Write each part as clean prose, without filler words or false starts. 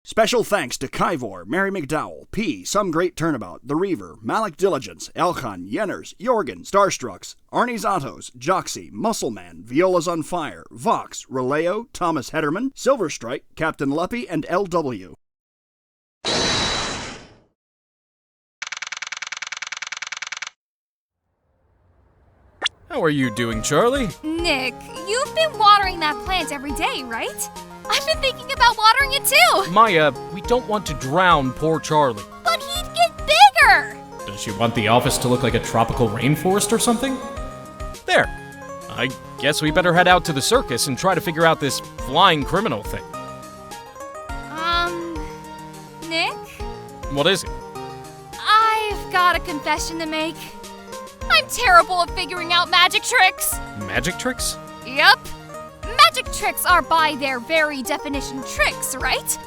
Special thanks to Kyvor, Mary McDowell, P, Some Great Turnabout, The Reaver, Malik Diligence, Elkhan, Yenners, Jorgen, Starstrucks, Arnie's Autos, Joxy, Muscleman, Viola's on Fire, Vox, Releo, Thomas Hederman, Silverstrike, Captain Luppy, and LW. How are you doing, Charlie? Nick, you've been watering that plant every day, right? I've been thinking about watering it too! Maya, we don't want to drown poor Charlie. But he'd get bigger! Does she want the office to look like a tropical rainforest or something? There. I guess we better head out to the circus and try to figure out this flying criminal thing. Nick? What is it? I've got a confession to make. I'm terrible at figuring out magic tricks. Magic tricks? Yep. Magic tricks are by their very definition tricks, right?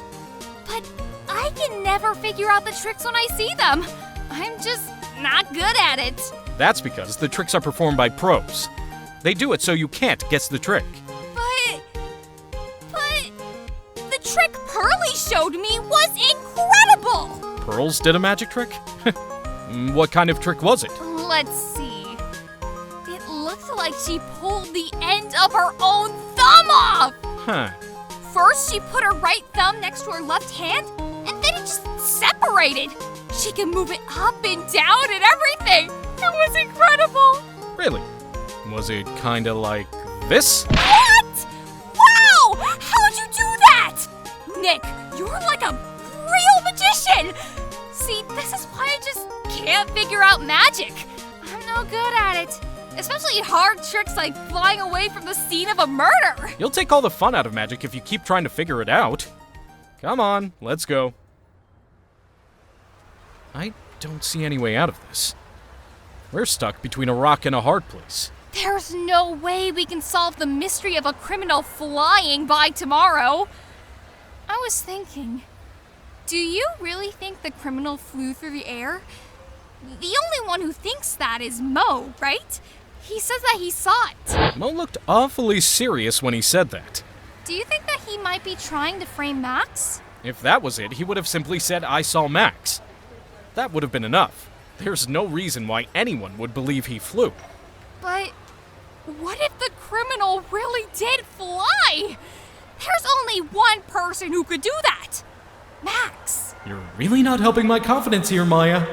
But I can never figure out the tricks when I see them. I'm just not good at it. That's because the tricks are performed by pros. They do it so you can't guess the trick. But the trick Pearly showed me was incredible! Pearls did a magic trick? What kind of trick was it? Let's see. It looked like she pulled the end of her own thumb off! Huh. First, she put her right thumb next to her left hand, and then it just separated. She can move it up and down and everything. It was incredible. Really? Was it kinda like this? What? Wow! How'd you do that? Nick, you're like a real magician. See, this is why I just can't figure out magic. I'm no good at it. Especially hard tricks like flying away from the scene of a murder. You'll take all the fun out of magic if you keep trying to figure it out. Come on, let's go. I don't see any way out of this. We're stuck between a rock and a hard place. There's no way we can solve the mystery of a criminal flying by tomorrow. I was thinking, do you really think the criminal flew through the air? The only one who thinks that is Moe, right? He says that he saw it. Moe looked awfully serious when he said that. Do you think that he might be trying to frame Max? If that was it, he would have simply said, "I saw Max." That would have been enough. There's no reason why anyone would believe he flew. But what if the criminal really did fly? There's only one person who could do that. Max. You're really not helping my confidence here, Maya.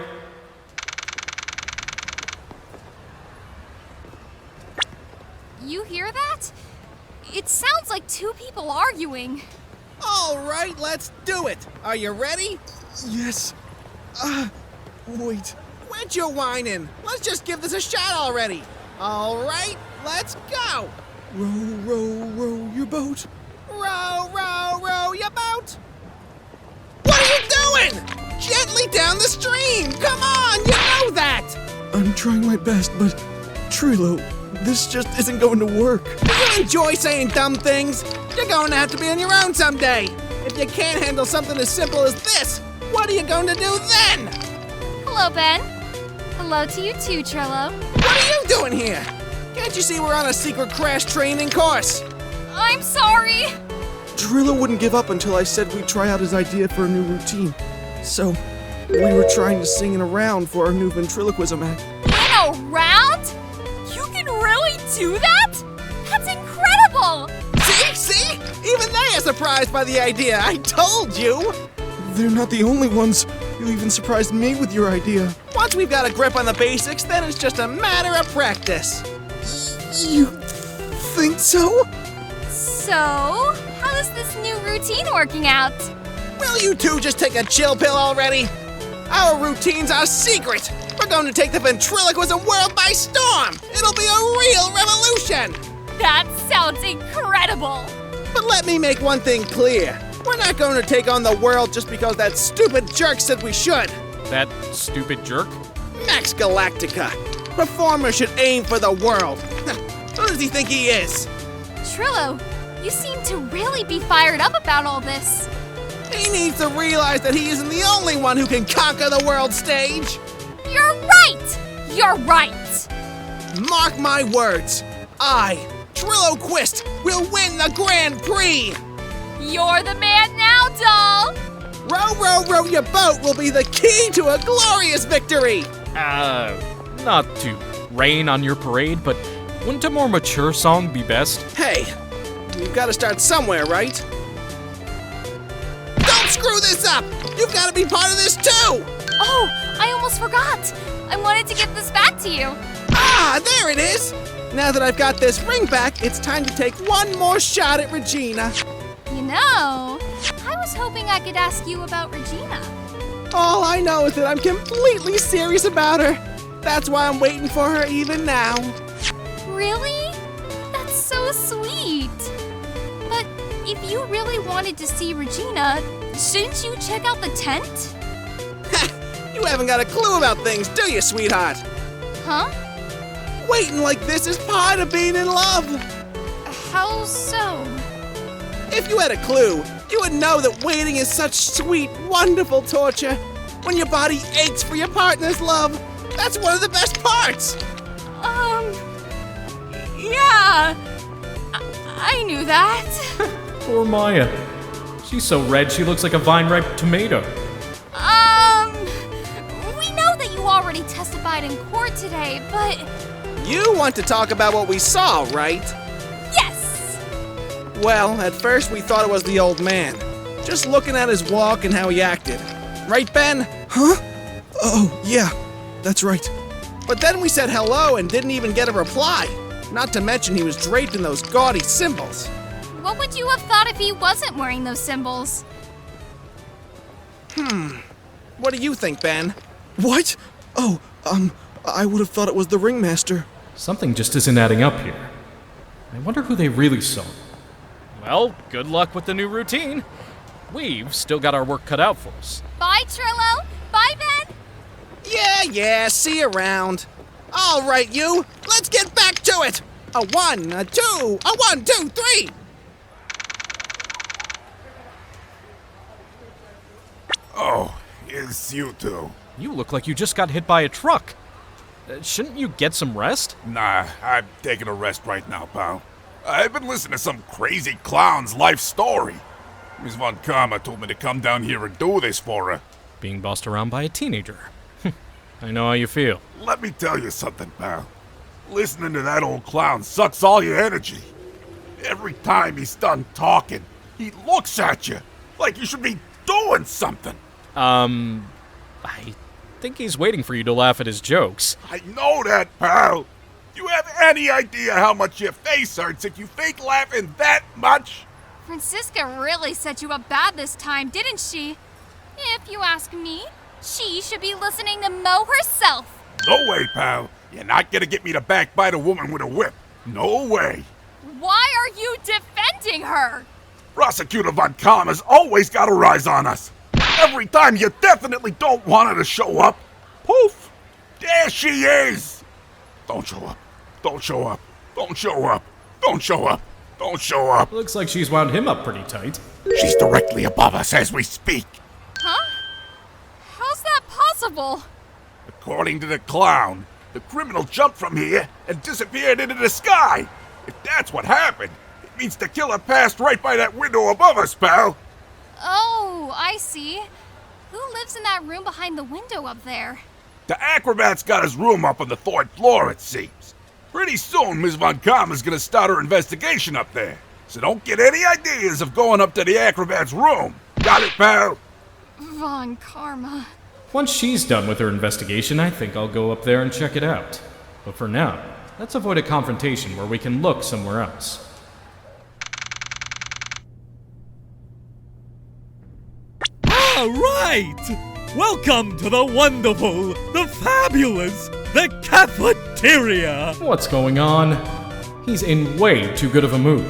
You hear that? It sounds like two people arguing. All right, let's do it. Are you ready? Yes. Wait. Quit your whining. Let's just give this a shot already. All right, let's go. Row, row, row your boat. Row, row, row your boat. What are you doing? Gently down the stream. Come on, you know that. I'm trying my best, but Trilo, this just isn't going to work. Do you enjoy saying dumb things? You're going to have to be on your own someday. If you can't handle something as simple as this, what are you going to do then? Hello, Ben. Hello to you too, Trillo. What are you doing here? Can't you see we're on a secret crash training course? I'm sorry. Trilo wouldn't give up until I said we'd try out his idea for a new routine. So, we were trying to sing in a round for our new ventriloquism act. In a round? You can really do that? That's incredible! See? Even they are surprised by the idea. I told you. They're not the only ones. You even surprised me with your idea. Once we've got a grip on the basics, then it's just a matter of practice. You think so? So, how is this new routine working out? Will you two just take a chill pill already? Our routines are secret. We're going to take the ventriloquism world by storm. It'll be a real revolution. That sounds incredible. But let me make one thing clear. We're not going to take on the world just because that stupid jerk said we should. That stupid jerk? Max Galactica. Performer should aim for the world. Who does he think he is? Trillo, you seem to really be fired up about all this. He needs to realize that he isn't the only one who can conquer the world stage. You're right! You're right! Mark my words. I, Trillo Quist, will win the Grand Prix. You're the man now, doll! Row, row, row your boat will be the key to a glorious victory! Not to rain on your parade, but wouldn't a more mature song be best? Hey, you've got to start somewhere, right? Don't screw this up! You've got to be part of this too! Oh, I almost forgot. I wanted to give this back to you. Ah, there it is! Now that I've got this ring back, it's time to take one more shot at Regina. You know, I was hoping I could ask you about Regina. All I know is that I'm completely serious about her. That's why I'm waiting for her even now. Really? That's so sweet. But if you really wanted to see Regina, shouldn't you check out the tent? You haven't got a clue about things, do you, sweetheart? Huh? Waiting like this is part of being in love. How so? If you had a clue, you would know that waiting is such sweet, wonderful torture. When your body aches for your partner's love, that's one of the best parts. Yeah. I knew that. Poor Maya. She's so red she looks like a vine-ripe tomato. We know that you already testified in court today, but... You want to talk about what we saw, right? Yes! Well, at first we thought it was the old man. Just looking at his walk and how he acted. Right, Ben? Huh? Oh, yeah, that's right. But then we said hello and didn't even get a reply. Not to mention he was draped in those gaudy symbols. What would you have thought if he wasn't wearing those symbols? What do you think, Ben? What? Oh, I would have thought it was the Ringmaster. Something just isn't adding up here. I wonder who they really saw. Well, good luck with the new routine. We've still got our work cut out for us. Bye, Trillo. Bye, Ben. Yeah, see you around. All right, you. Let's get back to it. A 1, a 2, a 1, 2, 3. Oh, it's you two. You look like you just got hit by a truck. Shouldn't you get some rest? Nah, I'm taking a rest right now, pal. I've been listening to some crazy clown's life story. Miss Von Karma told me to come down here and do this for her. Being bossed around by a teenager. I know how you feel. Let me tell you something, pal. Listening to that old clown sucks all your energy. Every time he's done talking, he looks at you like you should be doing something. I think he's waiting for you to laugh at his jokes. I know that, pal. Do you have any idea how much your face hurts if you fake laughing that much? Franziska really set you up bad this time, didn't she? If you ask me, she should be listening to Moe herself. No way, pal. You're not gonna get me to backbite a woman with a whip. No way. Why are you defending her? Prosecutor Von Karma's always got a rise on us. Every time you definitely don't want her to show up, poof, there she is. Don't show up. Don't show up. Don't show up. Don't show up. Don't show up. Looks like she's wound him up pretty tight. She's directly above us as we speak. Huh? How's that possible? According to the clown, the criminal jumped from here and disappeared into the sky. If that's what happened, it means the killer passed right by that window above us, pal. Oh, I see. Who lives in that room behind the window up there? The acrobat's got his room up on the 4th floor, it seems. Pretty soon, Ms. Von Karma's gonna start her investigation up there. So don't get any ideas of going up to the acrobat's room. Got it, pal? Von Karma. Once she's done with her investigation, I think I'll go up there and check it out. But for now, let's avoid a confrontation where we can look somewhere else. All right! Welcome to the wonderful, the fabulous, the cafeteria! What's going on? He's in way too good of a mood.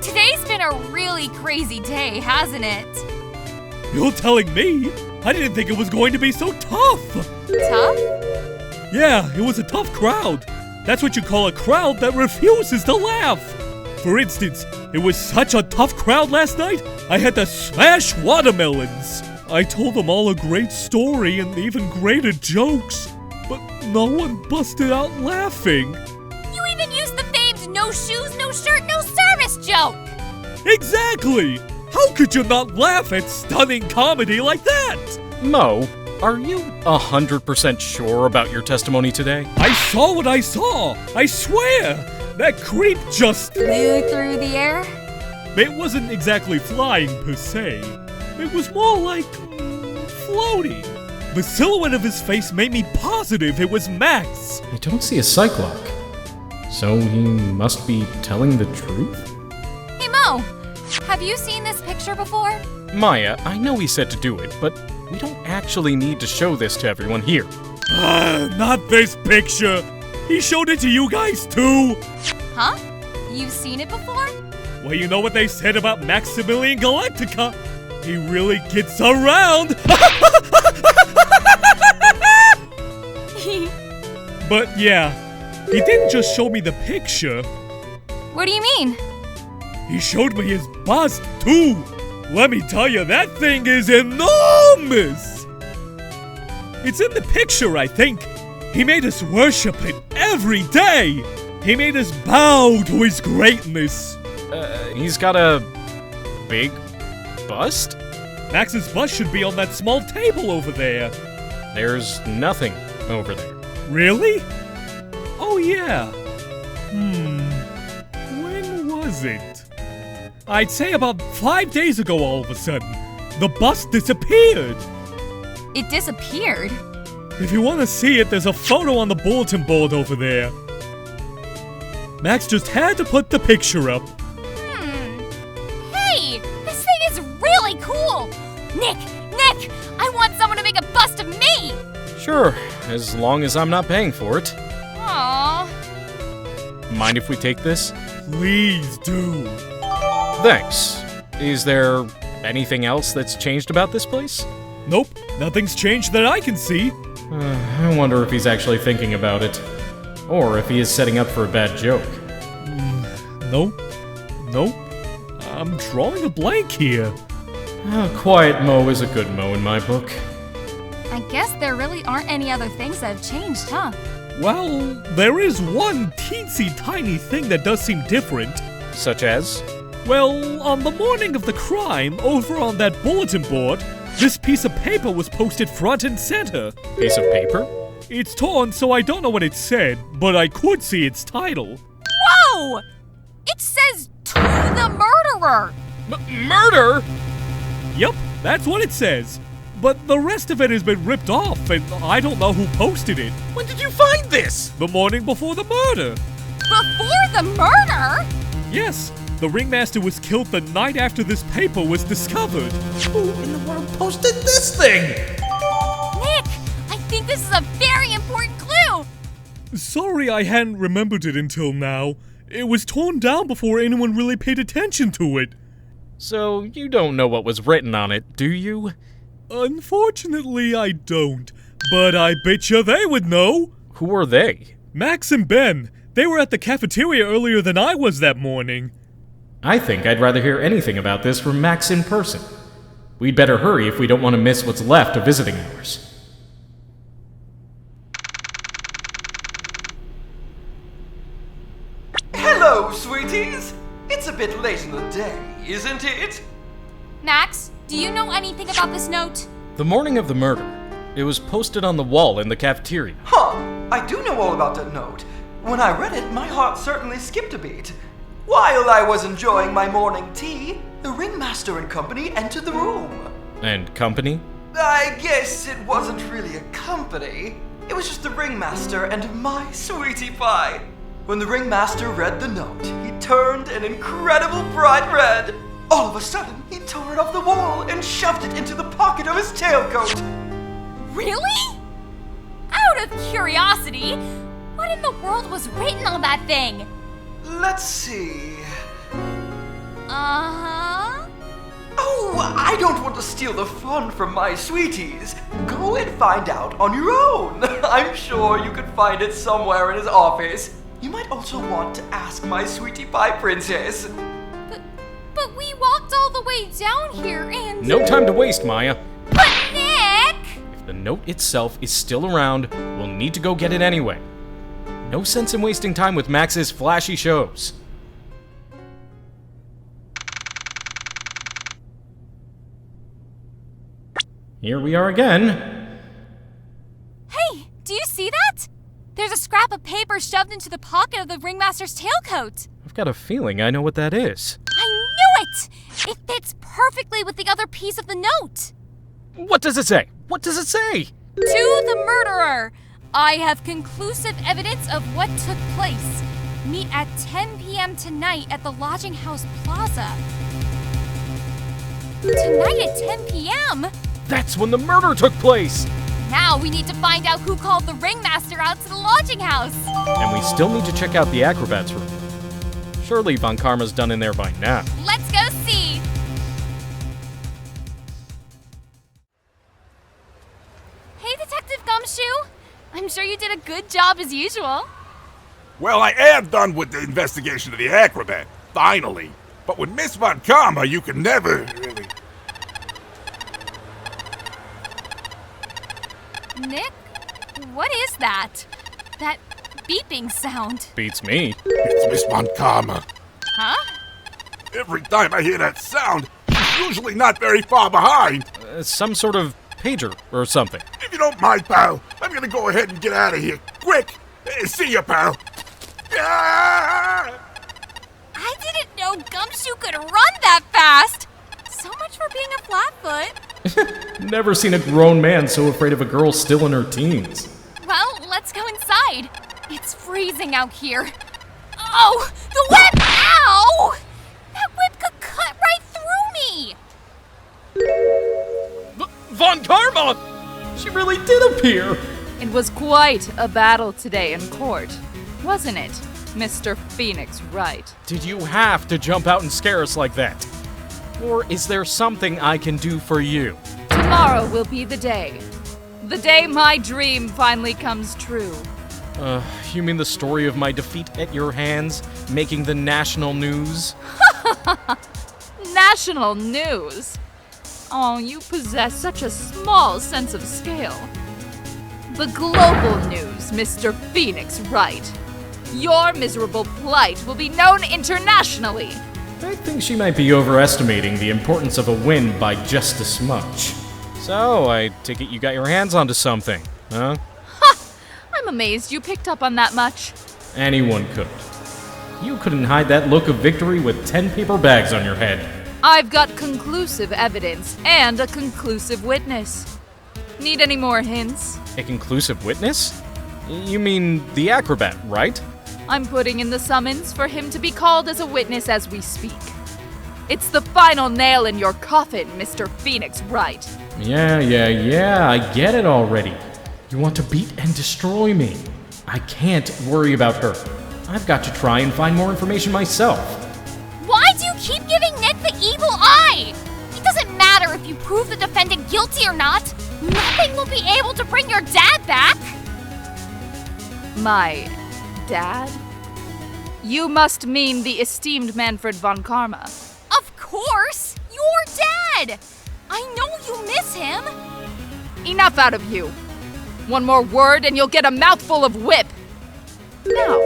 Today's been a really crazy day, hasn't it? You're telling me? I didn't think it was going to be so tough! Tough? Yeah, it was a tough crowd. That's what you call a crowd that refuses to laugh. For instance, it was such a tough crowd last night, I had to smash watermelons. I told them all a great story and even greater jokes, but no one busted out laughing. You even used the famed no shoes, no shirt, no service joke! Exactly! How could you not laugh at stunning comedy like that? Moe, are you 100% sure about your testimony today? I saw what I saw! I swear! That creep just... Flew through the air? It wasn't exactly flying per se. It was more like... floating. The silhouette of his face made me positive it was Max. I don't see a cyclock. So he must be telling the truth? Hey Moe, have you seen this picture before? Maya, I know he said to do it, but we don't actually need to show this to everyone here. Not this picture. He showed it to you guys too. Huh? You've seen it before? Well, you know what they said about Maximilian Galactica. He really gets around. But yeah, he didn't just show me the picture. What do you mean? He showed me his bust too. Let me tell you, that thing is enormous. It's in the picture, I think. He made us worship it every day. He made us bow to his greatness. He's got a big bust? Max's bust should be on that small table over there. There's nothing over there. Really? Oh yeah. When was it? I'd say about 5 days ago all of a sudden. The bust disappeared. It disappeared? If you want to see it, there's a photo on the bulletin board over there. Max just had to put the picture up. Hey, this thing is really cool. Nick, I want someone to make a bust of me. Sure, as long as I'm not paying for it. Aww. Mind if we take this? Please do. Thanks. Is there anything else that's changed about this place? Nope, nothing's changed that I can see. I wonder if he's actually thinking about it. Or if he is setting up for a bad joke. Nope. I'm drawing a blank here. Quiet Moe is a good Moe in my book. I guess there really aren't any other things that have changed, huh? Well, there is one teensy tiny thing that does seem different. Such as? Well, on the morning of the crime, over on that bulletin board, this piece of paper was posted front and center. Piece of paper? It's torn, so I don't know what it said, but I could see its title. Whoa! It says, "To the murderer." Murder? Yep, that's what it says. But the rest of it has been ripped off, and I don't know who posted it. When did you find this? The morning before the murder. Before the murder? Yes, the Ringmaster was killed the night after this paper was discovered. Who in the world posted this thing? Nick, I think this is a very important clue. Sorry I hadn't remembered it until now. It was torn down before anyone really paid attention to it. So, you don't know what was written on it, do you? Unfortunately, I don't. But I bet you they would know. Who are they? Max and Ben. They were at the cafeteria earlier than I was that morning. I think I'd rather hear anything about this from Max in person. We'd better hurry if we don't want to miss what's left of visiting hours. Hello, sweeties! It's a bit late in the day, isn't it? Max, do you know anything about this note? The morning of the murder. It was posted on the wall in the cafeteria. Huh, I do know all about that note. When I read it, my heart certainly skipped a beat. While I was enjoying my morning tea, the Ringmaster and company entered the room. And company? I guess it wasn't really a company. It was just the Ringmaster and my sweetie pie. When the Ringmaster read the note, he turned an incredible bright red. All of a sudden, he tore it off the wall and shoved it into the pocket of his tailcoat. Really? Out of curiosity, what in the world was written on that thing? Let's see. Uh-huh. Oh, I don't want to steal the fun from my sweeties. Go and find out on your own. I'm sure you could find it somewhere in his office. You might also want to ask my sweetie pie princess. But we walked all the way down here and... No time to waste, Maya. But Nick! If the note itself is still around, we'll need to go get it anyway. No sense in wasting time with Max's flashy shows. here we are again. Hey, do you see that? There's a scrap of paper shoved into the pocket of the Ringmaster's tailcoat. I've got a feeling I know what that is. I knew it! It fits perfectly with the other piece of the note. What does it say? What does it say? To the murderer, I have conclusive evidence of what took place. Meet at 10 p.m. tonight at the Lodging House Plaza. Tonight at 10 p.m.? That's when the murder took place! Now we need to find out who called the Ringmaster out to the lodging house. And we still need to check out the acrobat's room. Surely Von Karma's done in there by now. Let's go see. Hey, Detective Gumshoe. I'm sure you did a good job as usual. Well, I am done with the investigation of the acrobat, finally. But with Miss Von Karma, you can never really... Nick, what is that? That beeping sound. Beats me. It's Miss Von Karma. Huh? Every time I hear that sound, she's usually not very far behind. Some sort of pager or something. If you don't mind, pal, I'm gonna go ahead and get out of here. Quick! See ya, pal. Ah! I didn't know Gumshoe could run that fast. So much for being a flatfoot. Never seen a grown man so afraid of a girl still in her teens. Well, let's go inside. It's freezing out here. Oh, the whip! Ow! That whip could cut right through me. Von Karma! She really did appear! It was quite a battle today in court, wasn't it, Mr. Phoenix Wright? Did you have to jump out and scare us like that? Or is there something I can do for you? Tomorrow will be the day. The day my dream finally comes true. You mean the story of my defeat at your hands, making the national news? National news? Oh, you possess such a small sense of scale. The global news, Mr. Phoenix Wright. Your miserable plight will be known internationally. I think she might be overestimating the importance of a win by just a smudge. So, I take it you got your hands onto something, huh? Ha! I'm amazed you picked up on that much. Anyone could. You couldn't hide that look of victory with 10 paper bags on your head. I've got conclusive evidence and a conclusive witness. Need any more hints? A conclusive witness? You mean the acrobat, right? I'm putting in the summons for him to be called as a witness as we speak. It's the final nail in your coffin, Mr. Phoenix Wright. Yeah, I get it already. You want to beat and destroy me. I can't worry about her. I've got to try and find more information myself. Why do you keep giving Nick the evil eye? It doesn't matter if you prove the defendant guilty or not. Nothing will be able to bring your dad back. My dad? You must mean the esteemed Manfred von Karma. Of course! Your dad! I know you miss him! Enough out of you! One more word and you'll get a mouthful of whip! Now,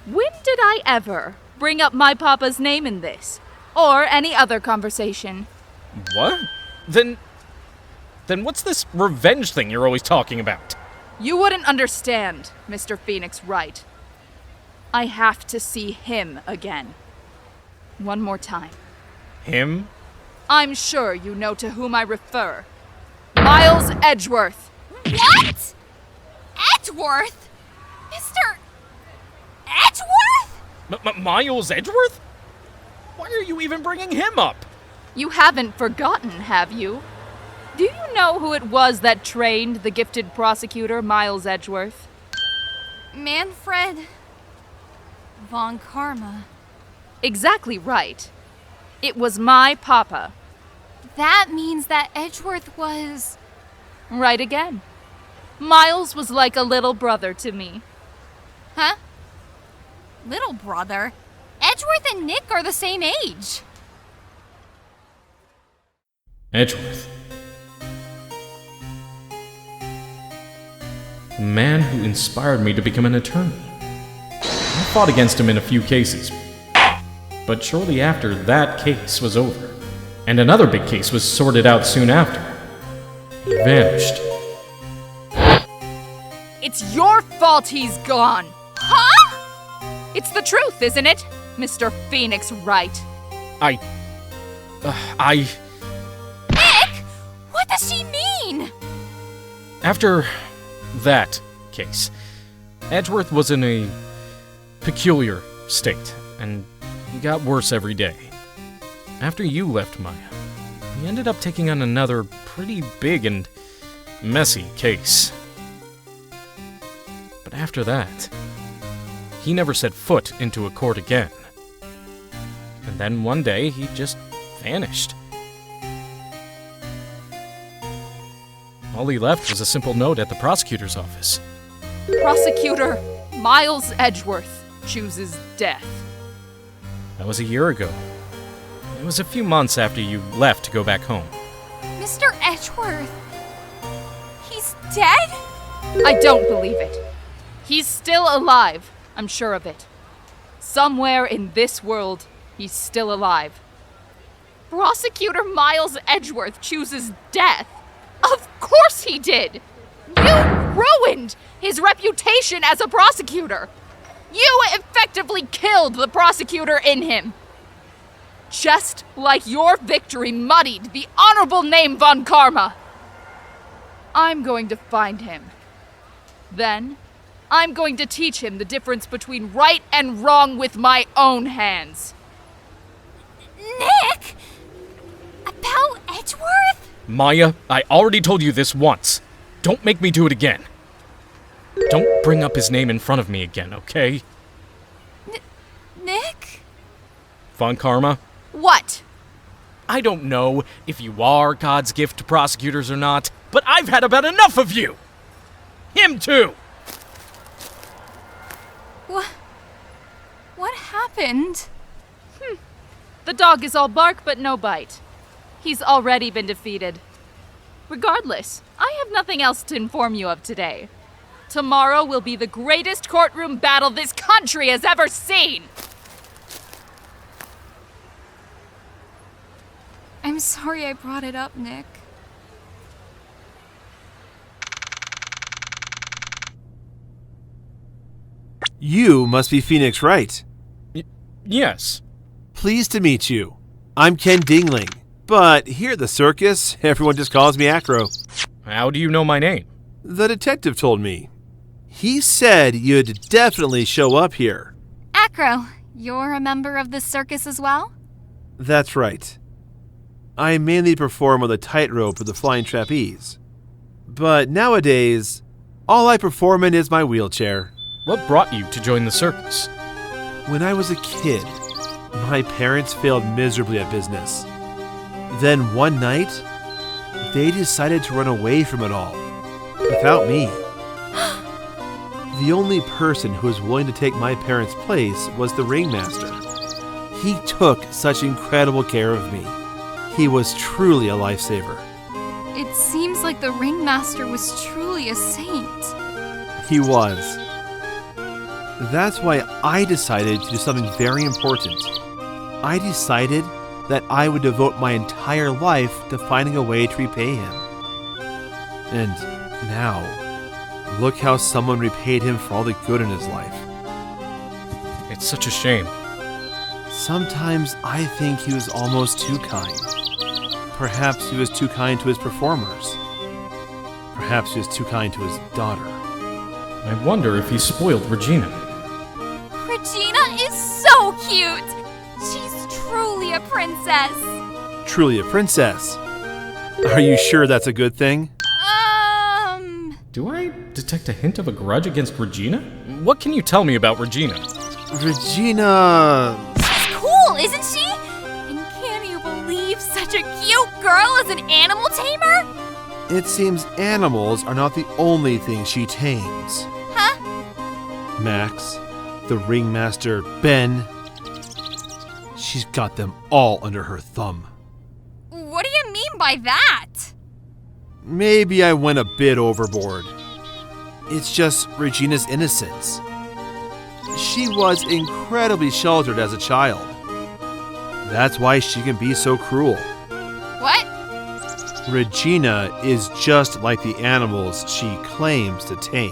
when did I ever bring up my papa's name in this? Or any other conversation? What? Then what's this revenge thing you're always talking about? You wouldn't understand, Mr. Phoenix Wright. I have to see him again. One more time. Him? I'm sure you know to whom I refer. Miles Edgeworth. What? Edgeworth? Mr. Edgeworth? Miles Edgeworth? Why are you even bringing him up? You haven't forgotten, have you? Do you know who it was that trained the gifted prosecutor, Miles Edgeworth? Manfred von Karma. Exactly right. It was my papa. That means that Edgeworth was... Right again. Miles was like a little brother to me. Huh? Little brother? Edgeworth and Nick are the same age. Edgeworth. The man who inspired me to become an attorney. I fought against him in a few cases. But shortly after, that case was over. And another big case was sorted out soon after. He vanished. It's your fault he's gone. Huh? It's the truth, isn't it, Mr. Phoenix Wright? I. Nick! What does she mean? After that case, Edgeworth was in a peculiar state, and he got worse every day. After you left Maya, he ended up taking on another pretty big and messy case. But after that, he never set foot into a court again. And then one day, he just vanished. All he left was a simple note at the prosecutor's office. Prosecutor Miles Edgeworth chooses death. That was a year ago. It was a few months after you left to go back home. Mr. Edgeworth. He's dead? I don't believe it. He's still alive, I'm sure of it. Somewhere in this world, he's still alive. Prosecutor Miles Edgeworth chooses death? Of course he did! You ruined his reputation as a prosecutor! You effectively killed the prosecutor in him! Just like your victory muddied the honorable name von Karma! I'm going to find him. Then, I'm going to teach him the difference between right and wrong with my own hands. Nick! About Edgeworth? Maya, I already told you this once. Don't make me do it again. Don't bring up his name in front of me again, okay? Nick? Von Karma? What? I don't know if you are God's gift to prosecutors or not, but I've had about enough of you! Him too! What happened? The dog is all bark but no bite. He's already been defeated. Regardless, I have nothing else to inform you of today. Tomorrow will be the greatest courtroom battle this country has ever seen! I'm sorry I brought it up, Nick. You must be Phoenix Wright. Yes. Pleased to meet you. I'm Ken Dingling, but here at the circus, everyone just calls me Acro. How do you know my name? The detective told me. He said you'd definitely show up here. Acro, you're a member of the circus as well? That's right. I mainly perform on the tightrope or the flying trapeze. But nowadays, all I perform in is my wheelchair. What brought you to join the circus? When I was a kid, my parents failed miserably at business. Then one night, they decided to run away from it all, without me. The only person who was willing to take my parents' place was the Ringmaster. He took such incredible care of me. He was truly a lifesaver. It seems like the Ringmaster was truly a saint. He was. That's why I decided to do something very important. I decided that I would devote my entire life to finding a way to repay him. And now, look how someone repaid him for all the good in his life. It's such a shame. Sometimes I think he was almost too kind. Perhaps he was too kind to his performers. Perhaps he was too kind to his daughter. I wonder if he spoiled Regina. Regina is so cute! She's truly a princess! Truly a princess? Are you sure that's a good thing? Do I detect a hint of a grudge against Regina? What can you tell me about Regina? Regina... She's cool, isn't she? And can you believe such a cute girl as an animal tamer? It seems animals are not the only thing she tames. Huh? Max, the Ringmaster, Ben. She's got them all under her thumb. What do you mean by that? Maybe I went a bit overboard. It's just Regina's innocence. She was incredibly sheltered as a child. That's why she can be so cruel. What? Regina is just like the animals she claims to tame.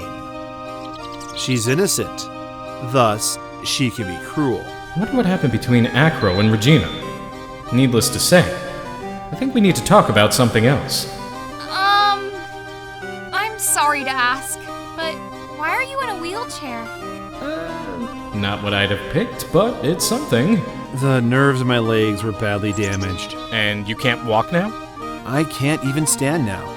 She's innocent, thus she can be cruel. I wonder what happened between Acro and Regina. Needless to say, I think we need to talk about something else. I'm sorry to ask, but why are you in a wheelchair? Not what I'd have picked, but it's something. The nerves in my legs were badly damaged. And you can't walk now? I can't even stand now.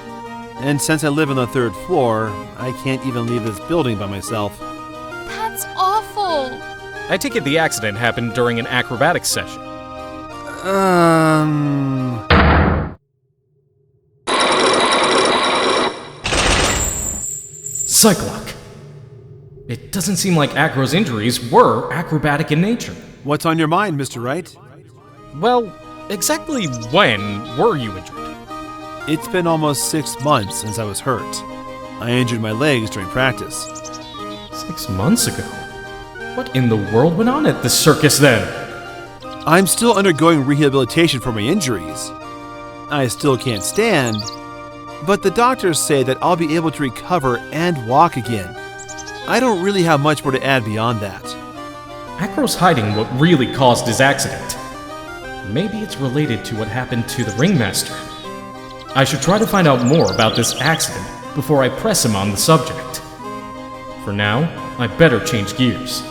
And since I live on the 3rd floor, I can't even leave this building by myself. That's awful. I take it the accident happened during an acrobatics session. Cyclock. It doesn't seem like Acro's injuries were acrobatic in nature. What's on your mind, Mr. Wright? Well, exactly when were you injured? It's been almost 6 months since I was hurt. I injured my legs during practice. 6 months ago? What in the world went on at the circus then? I'm still undergoing rehabilitation for my injuries. I still can't stand, but the doctors say that I'll be able to recover and walk again. I don't really have much more to add beyond that. Acro's hiding what really caused his accident. Maybe it's related to what happened to the Ringmaster. I should try to find out more about this accident before I press him on the subject. For now, I better change gears.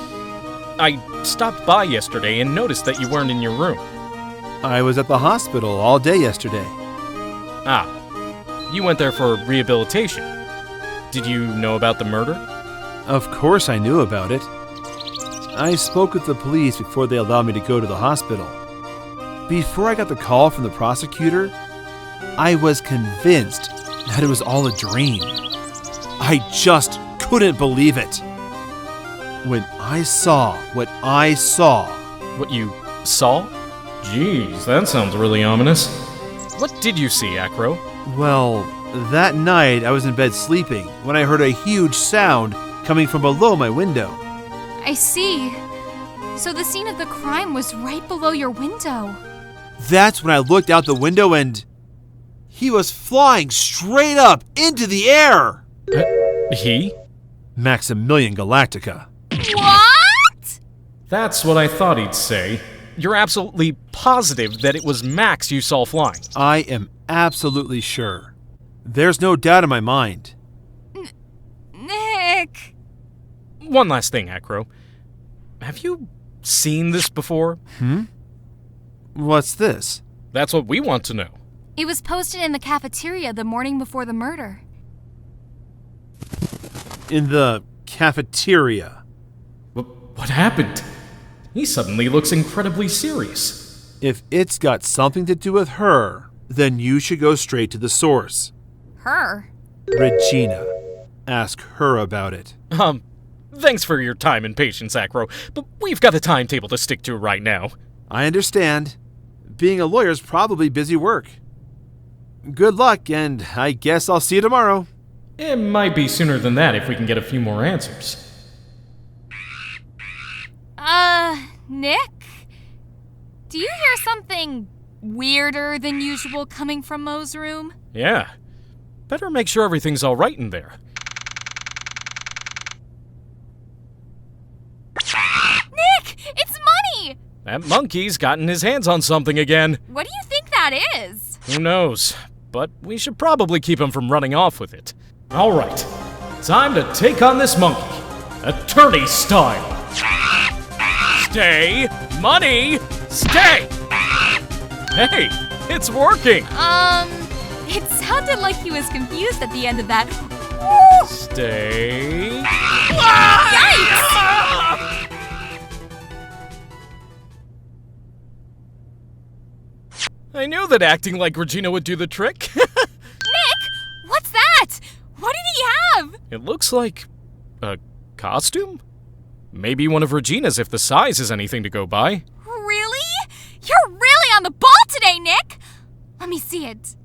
I stopped by yesterday and noticed that you weren't in your room. I was at the hospital all day yesterday. Ah, you went there for rehabilitation. Did you know about the murder? Of course I knew about it. I spoke with the police before they allowed me to go to the hospital. Before I got the call from the prosecutor, I was convinced that it was all a dream. I just couldn't believe it. When I saw what I saw... What you saw? Jeez, that sounds really ominous. What did you see, Acro? Well, that night I was in bed sleeping when I heard a huge sound coming from below my window. I see. So the scene of the crime was right below your window. That's when I looked out the window and... he was flying straight up into the air! He? Maximilian Galactica. What? That's what I thought he'd say. You're absolutely positive that it was Max you saw flying? I am absolutely sure. There's no doubt in my mind. Nick! One last thing, Acro. Have you seen this before? What's this? That's what we want to know. It was posted in the cafeteria the morning before the murder. In the cafeteria? What happened? He suddenly looks incredibly serious. If it's got something to do with her, then you should go straight to the source. Her? Regina. Ask her about it. Thanks for your time and patience, Acro, but we've got a timetable to stick to right now. I understand. Being a lawyer's probably busy work. Good luck, and I guess I'll see you tomorrow. It might be sooner than that if we can get a few more answers. Nick? Do you hear something weirder than usual coming from Moe's room? Yeah. Better make sure everything's all right in there. Nick! It's money! That monkey's gotten his hands on something again. What do you think that is? Who knows? But we should probably keep him from running off with it. All right. Time to take on this monkey. Attorney style. Stay! Money! Stay! Hey, it's working! It sounded like he was confused at the end of that. Stay... Yikes! I knew that acting like Regina would do the trick. Nick! What's that? What did he have? It looks like... a costume? Maybe one of Regina's if the size is anything to go by. Really? You're really on the ball today, Nick! Let me see it.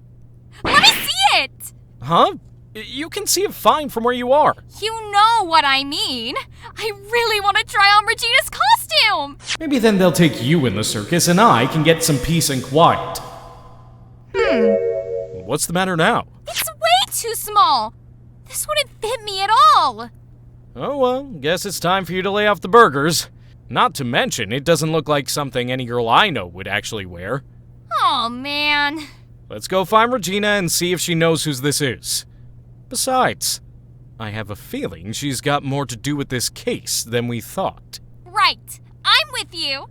Let me see it! Huh? You can see it fine from where you are. You know what I mean. I really want to try on Regina's costume! Maybe then they'll take you in the circus and I can get some peace and quiet. What's the matter now? It's way too small. This wouldn't fit me at all. Oh well, guess it's time for you to lay off the burgers. Not to mention, it doesn't look like something any girl I know would actually wear. Oh, man. Let's go find Regina and see if she knows whose this is. Besides, I have a feeling she's got more to do with this case than we thought. Right. I'm with you.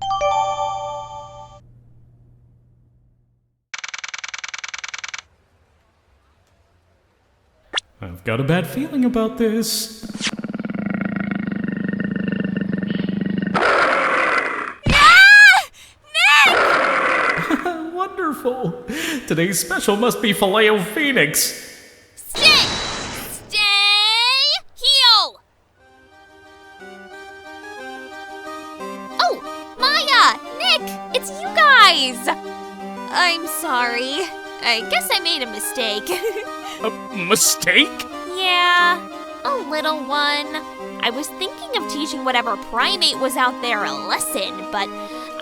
I've got a bad feeling about this. Wonderful. Today's special must be Filet-O-Phoenix. Stay! Heel! Oh, Maya! Nick! It's you guys! I'm sorry. I guess I made a mistake. A mistake? Yeah, a little one. I was thinking of teaching whatever primate was out there a lesson, but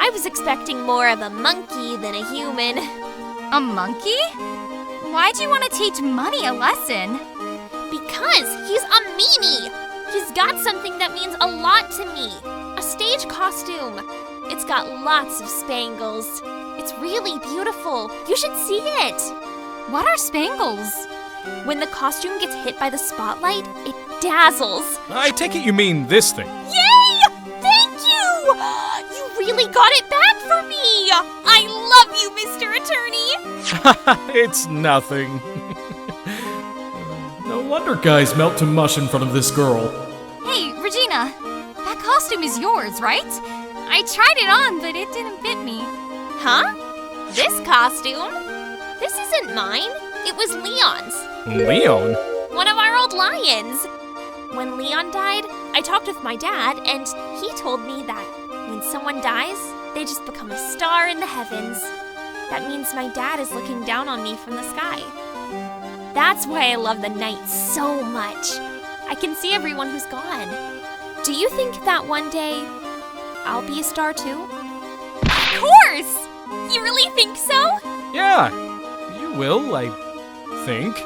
I was expecting more of a monkey than a human. A monkey? Why'd you want to teach Money a lesson? Because he's a meanie! He's got something that means a lot to me. A stage costume. It's got lots of spangles. It's really beautiful. You should see it. What are spangles? When the costume gets hit by the spotlight, it dazzles. I take it you mean this thing. Yay! Thank you! You really got it back for me! I love you, Mr. Attorney! It's nothing. No wonder guys melt to mush in front of this girl. Hey, Regina, that costume is yours, right? I tried it on, but it didn't fit me. Huh? This costume? This isn't mine. It was Leon's. Leon? One of our old lions. When Leon died, I talked with my dad, and he told me that when someone dies, they just become a star in the heavens. That means my dad is looking down on me from the sky. That's why I love the night so much. I can see everyone who's gone. Do you think that one day I'll be a star too? Of course! You really think so? Yeah, you will, I think.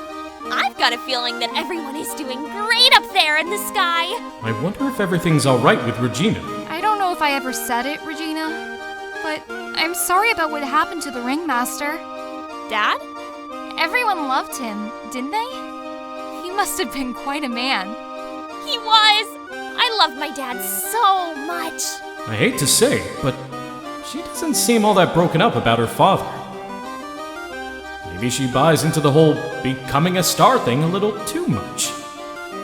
I've got a feeling that everyone is doing great up there in the sky. I wonder if everything's alright with Regina. I don't know if I ever said it, Regina, but I'm sorry about what happened to the Ringmaster. Dad? Everyone loved him, didn't they? He must have been quite a man. He was! I love my dad so much. I hate to say it, but she doesn't seem all that broken up about her father. Maybe she buys into the whole becoming a star thing a little too much.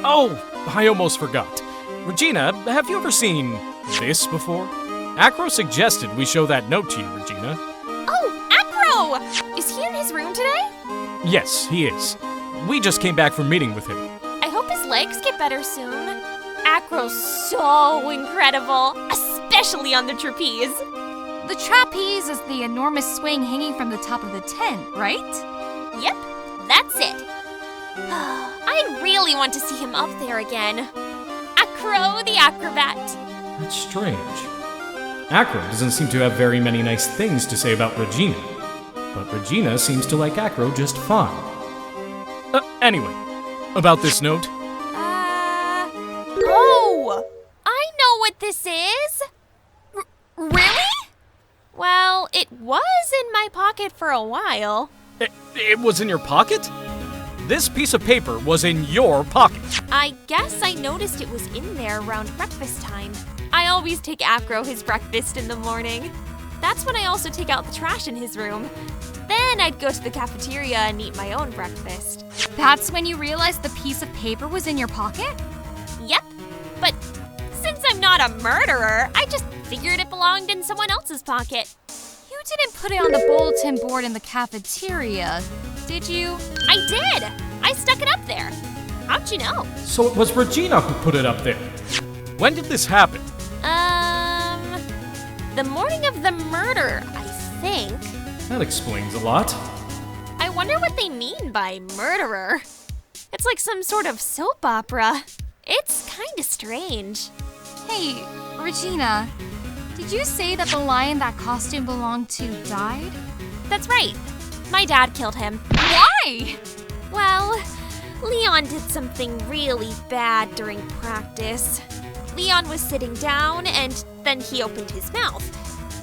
Oh, I almost forgot. Regina, have you ever seen this before? Acro suggested we show that note to you, Regina. Oh, Acro! Is he in his room today? Yes, he is. We just came back from meeting with him. I hope his legs get better soon. Acro's so incredible, especially on the trapeze. The trapeze is the enormous swing hanging from the top of the tent, right? Yep, that's it. I really want to see him up there again. Acro the acrobat. That's strange. Acro doesn't seem to have very many nice things to say about Regina, but Regina seems to like Acro just fine. Anyway, about this note. Oh! I know what this is! Really? Well, it was in my pocket for a while. It was in your pocket? This piece of paper was in your pocket. I guess I noticed it was in there around breakfast time. I always take Acro his breakfast in the morning. That's when I also take out the trash in his room. Then I'd go to the cafeteria and eat my own breakfast. That's when you realized the piece of paper was in your pocket? Yep, but since I'm not a murderer, I just figured it belonged in someone else's pocket. You didn't put it on the bulletin board in the cafeteria, did you? I did! I stuck it up there. How'd you know? So it was Regina who put it up there. When did this happen? The morning of the murder, I think. That explains a lot. I wonder what they mean by murderer. It's like some sort of soap opera. It's kinda strange. Hey, Regina, did you say that the lion that costume belonged to died? That's right. My dad killed him. Why? Well, Leon did something really bad during practice. Leon was sitting down and then he opened his mouth.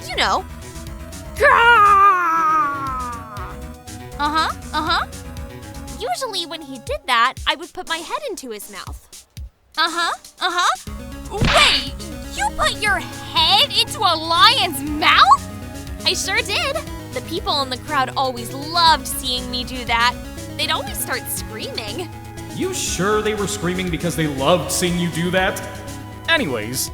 You know. Uh-huh. Usually when he did that, I would put my head into his mouth. Wait, you put your head into a lion's mouth? I sure did. The people in the crowd always loved seeing me do that. They'd always start screaming. You sure they were screaming because they loved seeing you do that? Anyways,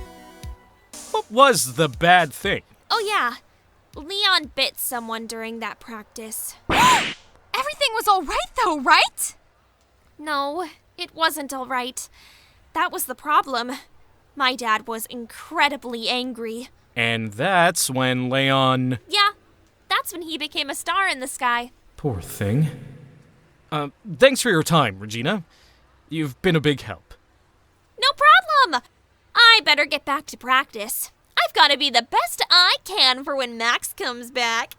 what was the bad thing? Oh yeah, Leon bit someone during that practice. Everything was all right though, right? No, it wasn't all right. That was the problem. My dad was incredibly angry. And that's when Leon... Yeah, that's when he became a star in the sky. Poor thing. Thanks for your time, Regina. You've been a big help. No problem! I better get back to practice. I've got to be the best I can for when Max comes back.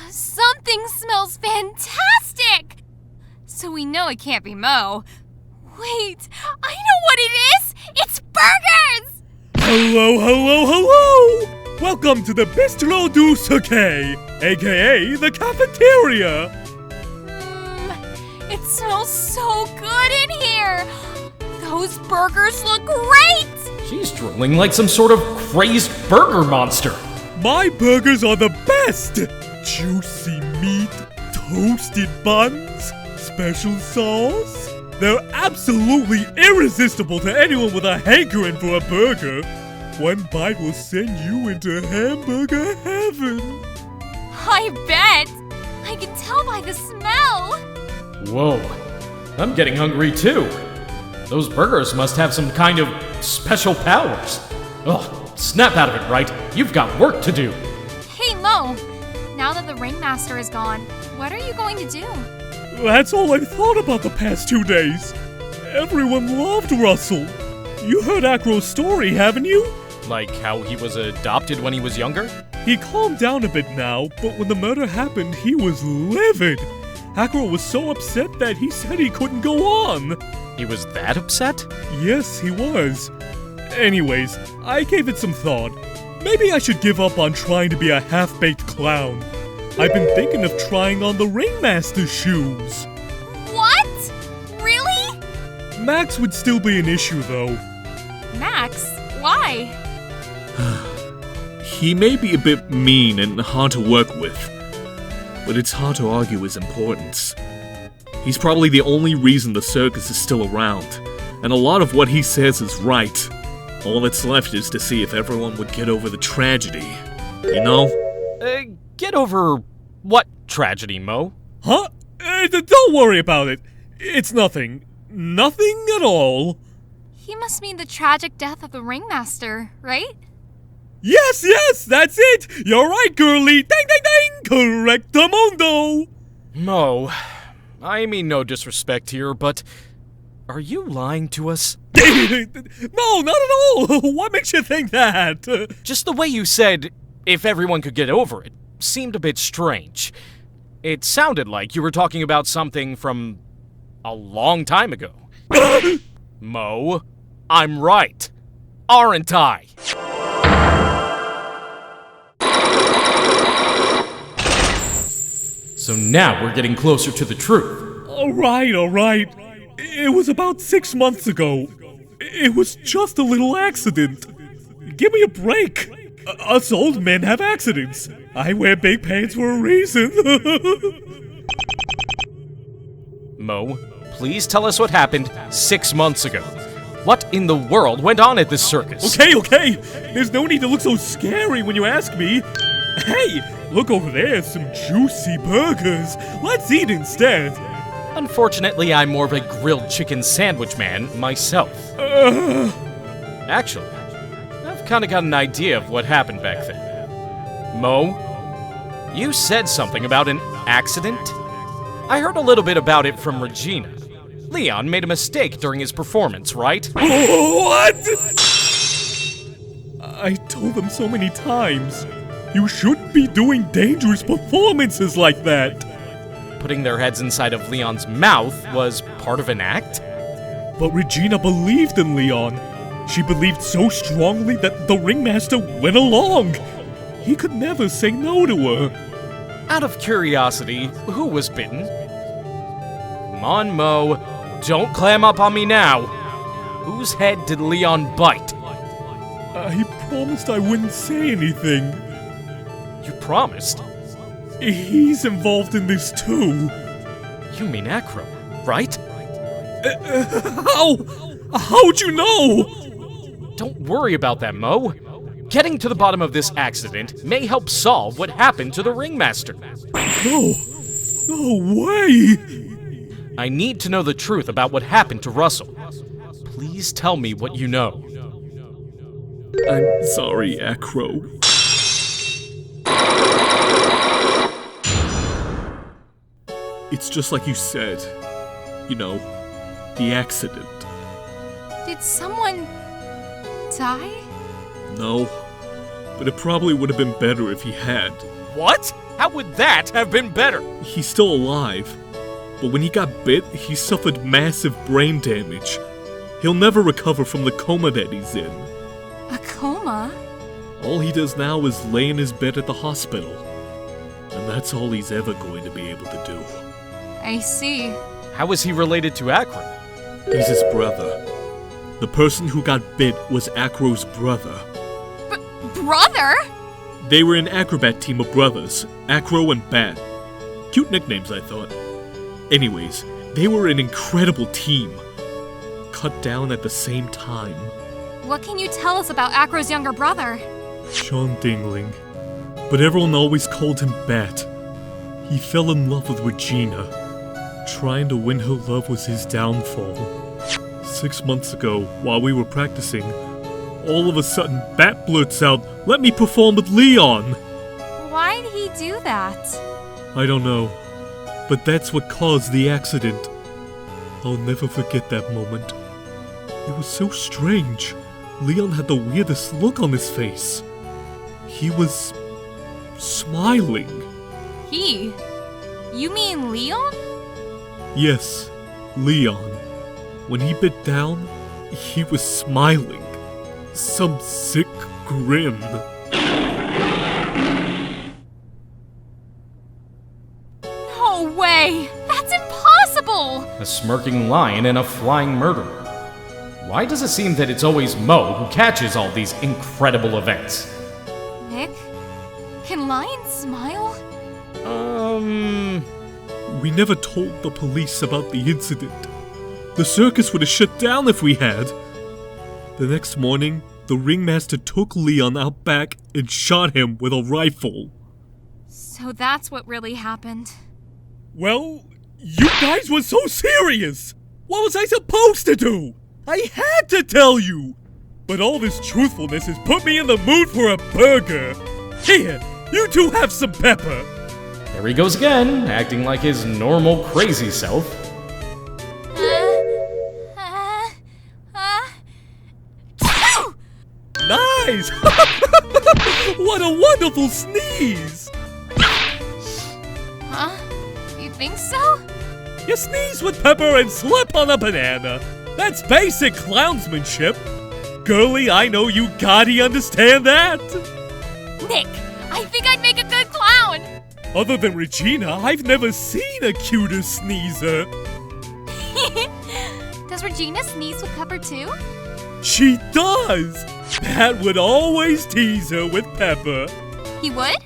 Something smells fantastic! So we know it can't be Moe. Wait, I know what it is! It's burgers! Hello! Welcome to the Bistro du Cirque, aka the cafeteria. It smells so good in here! Those burgers look great! She's drooling like some sort of crazed burger monster. My burgers are the best! Juicy meat, toasted buns, special sauce. They're absolutely irresistible to anyone with a hankering for a burger. One bite will send you into hamburger heaven. I bet! I can tell by the smell! Whoa, I'm getting hungry too. Those burgers must have some kind of special powers. Oh, snap out of it, Wright. You've got work to do. Hey, Moe. Now that the Ringmaster is gone, what are you going to do? That's all I've thought about the past 2 days. Everyone loved Russell. You heard Acro's story, haven't you? Like how he was adopted when he was younger? He calmed down a bit now, but when the murder happened, he was livid. Acro was so upset that he said he couldn't go on. He was that upset? Yes, he was. Anyways, I gave it some thought. Maybe I should give up on trying to be a half-baked clown. I've been thinking of trying on the Ringmaster shoes. What? Really? Max would still be an issue, though. Max? Why? He may be a bit mean and hard to work with, but it's hard to argue his importance. He's probably the only reason the circus is still around, and a lot of what he says is right. All that's left is to see if everyone would get over the tragedy, you know? Get over what tragedy, Moe? Huh? Don't worry about it. It's nothing. Nothing at all. He must mean the tragic death of the Ringmaster, right? Yes, that's it! You're right, girlie! Ding, ding, ding! Correctamundo! Moe, I mean no disrespect here, but are you lying to us? No, not at all! What makes you think that? Just the way you said, if everyone could get over it, seemed a bit strange. It sounded like you were talking about something from a long time ago. Moe, I'm right. Aren't I? So now we're getting closer to the truth. All right. It was about 6 months ago. It was just a little accident. Give me a break. Us old men have accidents. I wear big pants for a reason. Moe, please tell us what happened 6 months ago. What in the world went on at this circus? Okay. There's no need to look so scary when you ask me. Hey, look over there, some juicy burgers. Let's eat instead. Unfortunately, I'm more of a grilled chicken sandwich man myself. Actually, I've kind of got an idea of what happened back then. Moe, you said something about an accident? I heard a little bit about it from Regina. Leon made a mistake during his performance, right? What? I told them so many times. You shouldn't be doing dangerous performances like that. Putting their heads inside of Leon's mouth was part of an act? But Regina believed in Leon. She believed so strongly that the Ringmaster went along. He could never say no to her. Out of curiosity, who was bitten? Come on, Moe. Don't clam up on me now. Whose head did Leon bite? I promised I wouldn't say anything. You promised? He's involved in this too. You mean Acro, right? How'd you know? Don't worry about that, Moe. Getting to the bottom of this accident may help solve what happened to the Ringmaster. No way! I need to know the truth about what happened to Russell. Please tell me what you know. I'm sorry, Acro. It's just like you said. You know, the accident. Did someone die? No, but it probably would have been better if he had. What? How would that have been better? He's still alive, but when he got bit, he suffered massive brain damage. He'll never recover from the coma that he's in. A coma? All he does now is lay in his bed at the hospital. And that's all he's ever going to be able to do. I see. How is he related to Acro? He's his brother. The person who got bit was Acro's brother. Brother? They were an acrobat team of brothers, Acro and Bat. Cute nicknames, I thought. Anyways, they were an incredible team. Cut down at the same time. What can you tell us about Acro's younger brother? Sean Dingling. But everyone always called him Bat. He fell in love with Regina. Trying to win her love was his downfall. 6 months ago, while we were practicing, all of a sudden Bat blurts out, "Let me perform with Leon!" Why'd he do that? I don't know, but that's what caused the accident. I'll never forget that moment. It was so strange. Leon had the weirdest look on his face. He was smiling. He? You mean Leon? Yes, Leon. When he bit down, he was smiling. Some sick grin. No way! That's impossible! A smirking lion and a flying murderer. Why does it seem that it's always Moe who catches all these incredible events? Nick? Can lions smile? We never told the police about the incident. The circus would have shut down if we had. The next morning, the Ringmaster took Leon out back and shot him with a rifle. So that's what really happened. Well, you guys were so serious! What was I supposed to do? I had to tell you! But all this truthfulness has put me in the mood for a burger. Here, you two have some pepper. There he goes again, acting like his normal crazy self. Nice! What a wonderful sneeze! Huh? You think so? You sneeze with pepper and slip on a banana. That's basic clownsmanship. Girlie, I know you gotta understand that. Nick, I think I'd make a good clown. Other than Regina, I've never seen a cuter sneezer. Does Regina sneeze with pepper too? She does! Pat would always tease her with pepper. He would?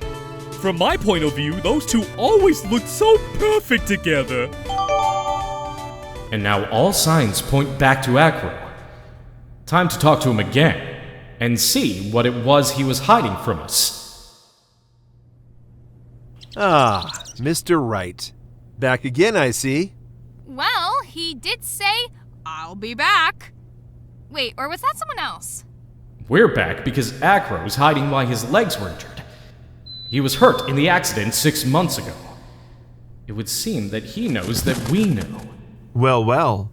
From my point of view, those two always looked so perfect together. And now all signs point back to Acro. Time to talk to him again, and see what it was he was hiding from us. Ah, Mr. Wright. Back again, I see. Well, he did say, "I'll be back." Wait, or was that someone else? We're back because Acro's hiding why his legs were injured. He was hurt in the accident 6 months ago. It would seem that he knows that we know. Well,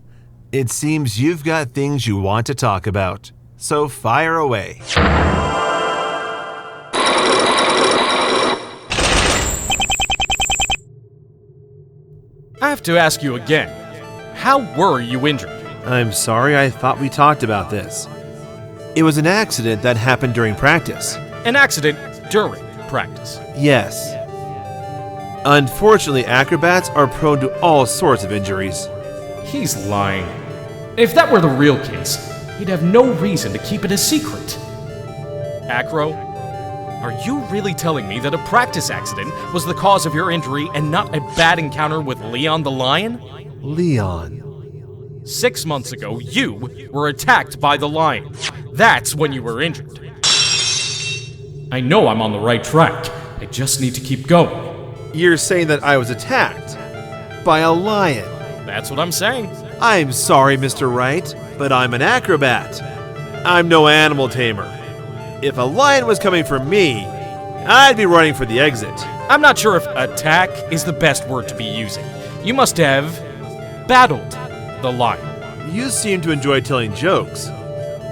It seems you've got things you want to talk about, so fire away. I have to ask you again. How were you injured? I'm sorry, I thought we talked about this. It was an accident that happened during practice. An accident during practice? Yes. Unfortunately, acrobats are prone to all sorts of injuries. He's lying. If that were the real case, he'd have no reason to keep it a secret. Acro, are you really telling me that a practice accident was the cause of your injury and not a bad encounter with Leon the lion? Leon. 6 months ago, you were attacked by the lion. That's when you were injured. I know I'm on the right track. I just need to keep going. You're saying that I was attacked by a lion? That's what I'm saying. I'm sorry, Mr. Wright, but I'm an acrobat. I'm no animal tamer. If a lion was coming for me, I'd be running for the exit. I'm not sure if attack is the best word to be using. You must have battled the lion. You seem to enjoy telling jokes.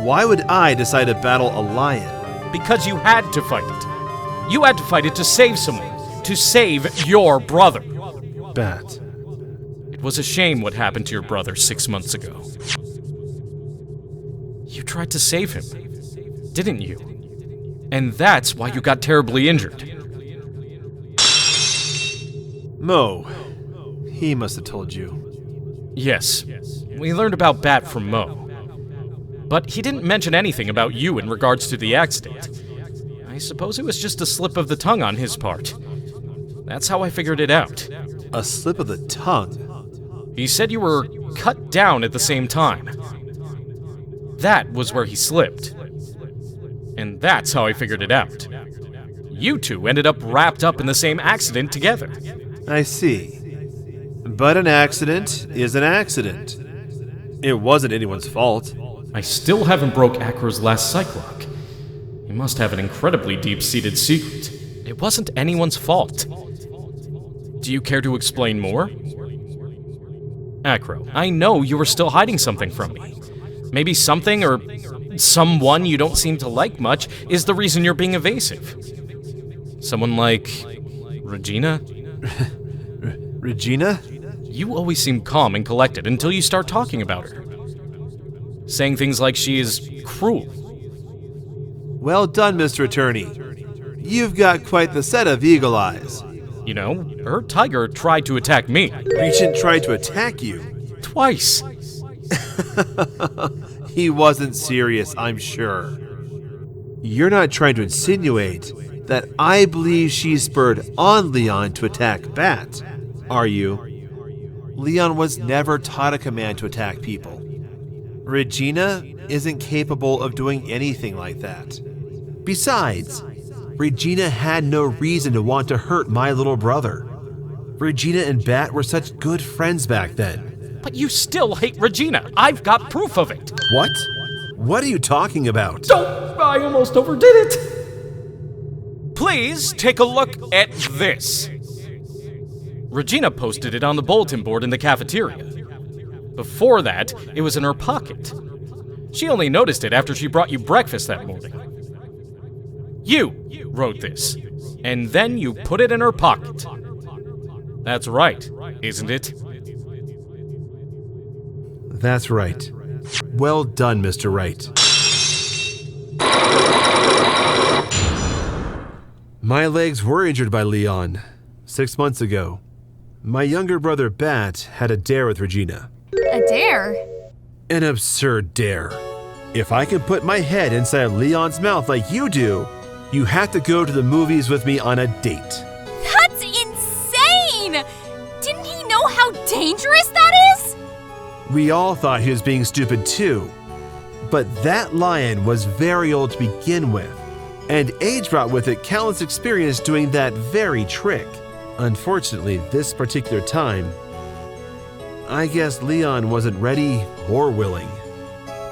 Why would I decide to battle a lion? Because you had to fight it. You had to fight it to save someone. To save your brother. Bat. It was a shame what happened to your brother 6 months ago. You tried to save him, didn't you? And that's why you got terribly injured. Moe. He must have told you. Yes. We learned about Bat from Moe. But he didn't mention anything about you in regards to the accident. I suppose it was just a slip of the tongue on his part. That's how I figured it out. A slip of the tongue? He said you were cut down at the same time. That was where he slipped. And that's how I figured it out. You two ended up wrapped up in the same accident together. I see. But an accident is an accident. It wasn't anyone's fault. I still haven't broke Acro's last cyclock. He must have an incredibly deep-seated secret. It wasn't anyone's fault. Do you care to explain more? Acro, I know you were still hiding something from me. Maybe something or someone you don't seem to like much is the reason you're being evasive. Someone like Regina? Regina? You always seem calm and collected until you start talking about her. Saying things like she is cruel. Well done, Mr. Attorney. You've got quite the set of eagle eyes. You know, her tiger tried to attack me. Regent tried to attack you? Twice. He wasn't serious, I'm sure. You're not trying to insinuate that I believe she spurred on Leon to attack Bat, are you? Leon was never taught a command to attack people. Regina isn't capable of doing anything like that. Besides, Regina had no reason to want to hurt my little brother. Regina and Bat were such good friends back then. But you still hate Regina. I've got proof of it. What? What are you talking about? Don't! I almost overdid it. Please take a look at this. Regina posted it on the bulletin board in the cafeteria. Before that, it was in her pocket. She only noticed it after she brought you breakfast that morning. You wrote this, and then you put it in her pocket. That's right, isn't it? That's right. Well done, Mr. Wright. My legs were injured by Leon 6 months ago. My younger brother Bat had a dare with Regina. A dare? An absurd dare. If I can put my head inside Leon's mouth like you do, you have to go to the movies with me on a date. That's insane! Didn't he know how dangerous that is? We all thought he was being stupid too. But that lion was very old to begin with, and age brought with it countless experience doing that very trick. Unfortunately, this particular time, I guess Leon wasn't ready or willing.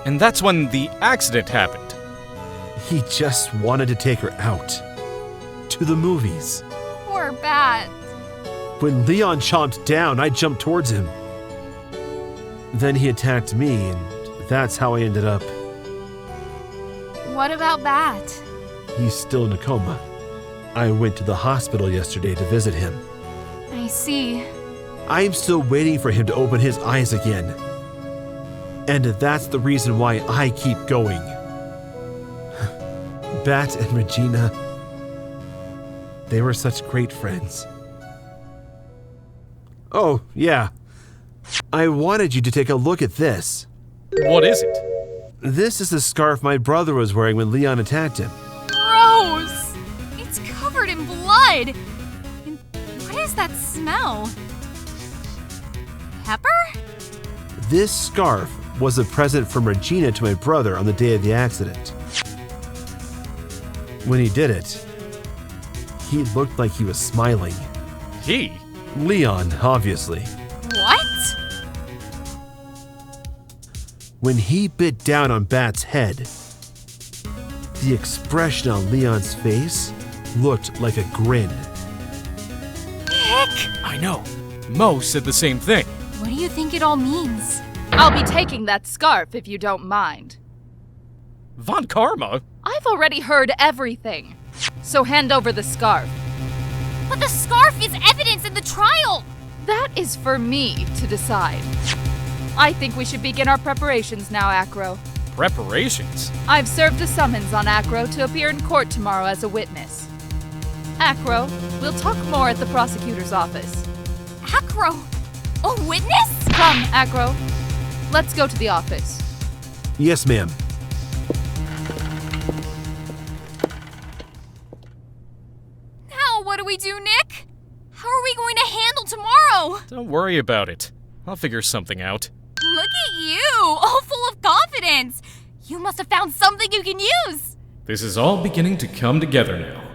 And that's when the accident happened. He just wanted to take her out. To the movies. Poor Bat. When Leon chomped down, I jumped towards him. Then he attacked me, and that's how I ended up. What about Bat? He's still in a coma. I went to the hospital yesterday to visit him. I see. I'm still waiting for him to open his eyes again. And that's the reason why I keep going. Bat and Regina, they were such great friends. Oh, yeah. I wanted you to take a look at this. What is it? This is the scarf my brother was wearing when Leon attacked him. Gross! It's covered in blood! And what is that smell? Pepper? This scarf was a present from Regina to my brother on the day of the accident. When he did it, he looked like he was smiling. He? Leon, obviously. What? When he bit down on Bat's head, the expression on Leon's face looked like a grin. Nick! I know. Moe said the same thing. What do you think it all means? I'll be taking that scarf if you don't mind. Von Karma? I've already heard everything. So hand over the scarf. But the scarf is evidence in the trial! That is for me to decide. I think we should begin our preparations now, Acro. Preparations? I've served a summons on Acro to appear in court tomorrow as a witness. Acro, we'll talk more at the prosecutor's office. Acro! A witness? Come, Acro. Let's go to the office. Yes, ma'am. Now what do we do, Nick? How are we going to handle tomorrow? Don't worry about it. I'll figure something out. Look at you, all full of confidence. You must have found something you can use. This is all beginning to come together now.